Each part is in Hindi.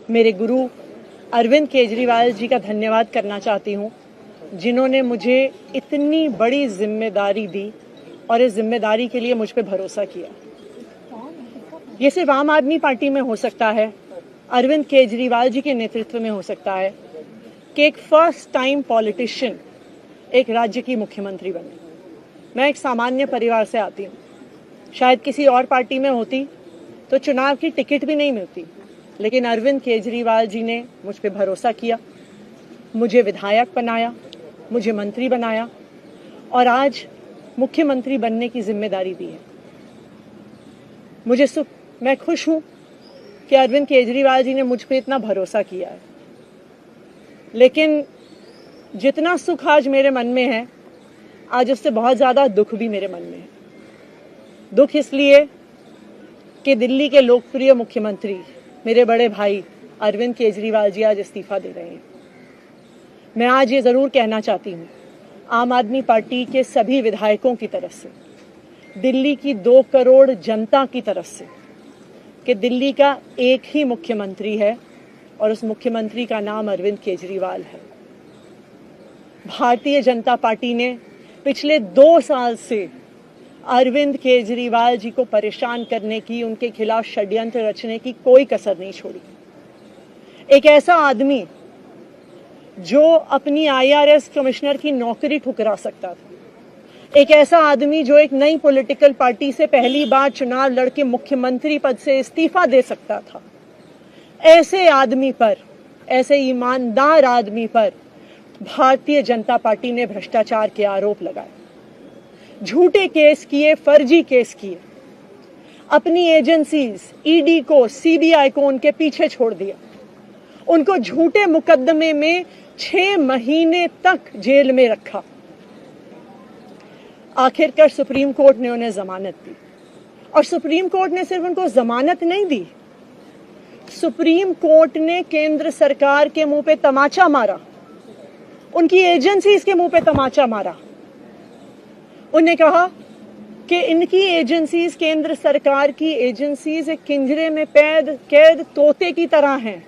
मेरे गुरु अरविंद केजरीवाल जी का धन्यवाद करना चाहती हूँ, जिन्होंने मुझे इतनी बड़ी जिम्मेदारी दी और इस जिम्मेदारी के लिए मुझ पे भरोसा किया। ये सिर्फ आम आदमी पार्टी में हो सकता है, अरविंद केजरीवाल जी के नेतृत्व में हो सकता है कि एक फर्स्ट टाइम पॉलिटिशियन एक राज्य की मुख्यमंत्री बने। मैं एक सामान्य परिवार से आती हूँ। शायद किसी और पार्टी में होती तो चुनाव की टिकट भी नहीं मिलती, लेकिन अरविंद केजरीवाल जी ने मुझ पे भरोसा किया, मुझे विधायक बनाया, मुझे मंत्री बनाया और आज मुख्यमंत्री बनने की जिम्मेदारी दी है। मैं खुश हूं कि अरविंद केजरीवाल जी ने मुझ पे इतना भरोसा किया है, लेकिन जितना सुख आज मेरे मन में है, आज उससे बहुत ज्यादा दुख भी मेरे मन में है। दुख इसलिए कि दिल्ली के लोकप्रिय मुख्यमंत्री मेरे बड़े भाई अरविंद केजरीवाल जी आज इस्तीफा दे रहे हैं। मैं आज ये जरूर कहना चाहती हूँ आम आदमी पार्टी के सभी विधायकों की तरफ से, दिल्ली की 2 करोड़ जनता की तरफ से, कि दिल्ली का एक ही मुख्यमंत्री है और उस मुख्यमंत्री का नाम अरविंद केजरीवाल है। भारतीय जनता पार्टी ने पिछले 2 साल से अरविंद केजरीवाल जी को परेशान करने की, उनके खिलाफ षड्यंत्र रचने की कोई कसर नहीं छोड़ी। एक ऐसा आदमी जो अपनी IRS कमिश्नर की नौकरी ठुकरा सकता था, एक ऐसा आदमी जो एक नई पॉलिटिकल पार्टी से पहली बार चुनाव लड़के मुख्यमंत्री पद से इस्तीफा दे सकता था, ऐसे आदमी पर, ऐसे ईमानदार आदमी पर भारतीय जनता पार्टी ने भ्रष्टाचार के आरोप लगाए, झूठे केस किए, फर्जी केस किए, अपनी एजेंसीज ED को, CBI को उनके पीछे छोड़ दिया, उनको झूठे मुकदमे में 6 महीने तक जेल में रखा। आखिरकार सुप्रीम कोर्ट ने उन्हें जमानत दी और सुप्रीम कोर्ट ने सिर्फ उनको जमानत नहीं दी, सुप्रीम कोर्ट ने केंद्र सरकार के मुंह पे तमाचा मारा, उनकी एजेंसीज के मुंह पे तमाचा मारा। उन्हें कहा कि इनकी एजेंसीज, केंद्र सरकार की एजेंसीज एक पिंजरे में कैद तोते की तरह हैं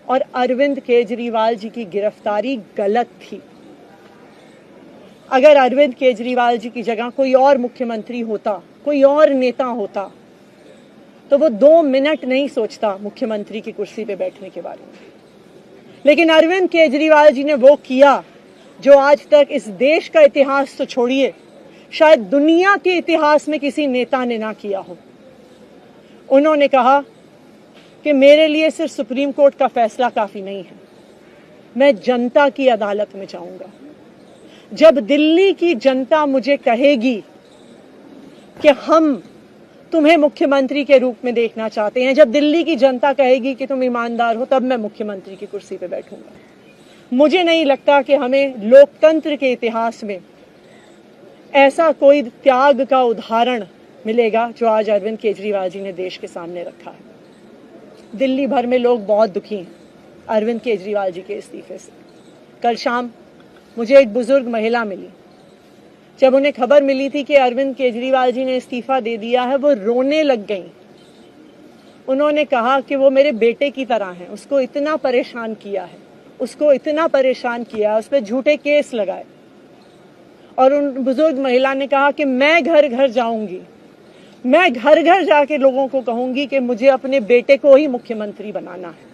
और अरविंद केजरीवाल जी की गिरफ्तारी गलत थी। अगर अरविंद केजरीवाल जी की जगह कोई और मुख्यमंत्री होता, कोई और नेता होता, तो वो 2 मिनट नहीं सोचता मुख्यमंत्री की कुर्सी पे बैठने के बारे में। लेकिन अरविंद केजरीवाल जी ने वो किया जो आज तक इस देश का इतिहास तो छोड़िए, शायद दुनिया के इतिहास में किसी नेता ने ना किया हो। उन्होंने कहा कि मेरे लिए सिर्फ सुप्रीम कोर्ट का फैसला काफी नहीं है, मैं जनता की अदालत में जाऊंगा। जब दिल्ली की जनता मुझे कहेगी कि हम तुम्हें मुख्यमंत्री के रूप में देखना चाहते हैं, जब दिल्ली की जनता कहेगी कि तुम ईमानदार हो, तब मैं मुख्यमंत्री की कुर्सी पे बैठूंगा। मुझे नहीं लगता कि हमें लोकतंत्र के इतिहास में ऐसा कोई त्याग का उदाहरण मिलेगा जो आज अरविंद केजरीवाल जी ने देश के सामने रखा है। दिल्ली भर में लोग बहुत दुखी हैं अरविंद केजरीवाल जी के इस्तीफे से। कल शाम मुझे एक बुजुर्ग महिला मिली, जब उन्हें खबर मिली थी कि अरविंद केजरीवाल जी ने इस्तीफा दे दिया है, वो रोने लग गई। उन्होंने कहा कि वो मेरे बेटे की तरह हैं, उसको इतना परेशान किया है, उसको इतना परेशान किया, उस पर झूठे केस लगाए। और उन बुजुर्ग महिला ने कहा कि मैं घर घर जाऊंगी, मैं घर घर जाके लोगों को कहूंगी कि मुझे अपने बेटे को ही मुख्यमंत्री बनाना है।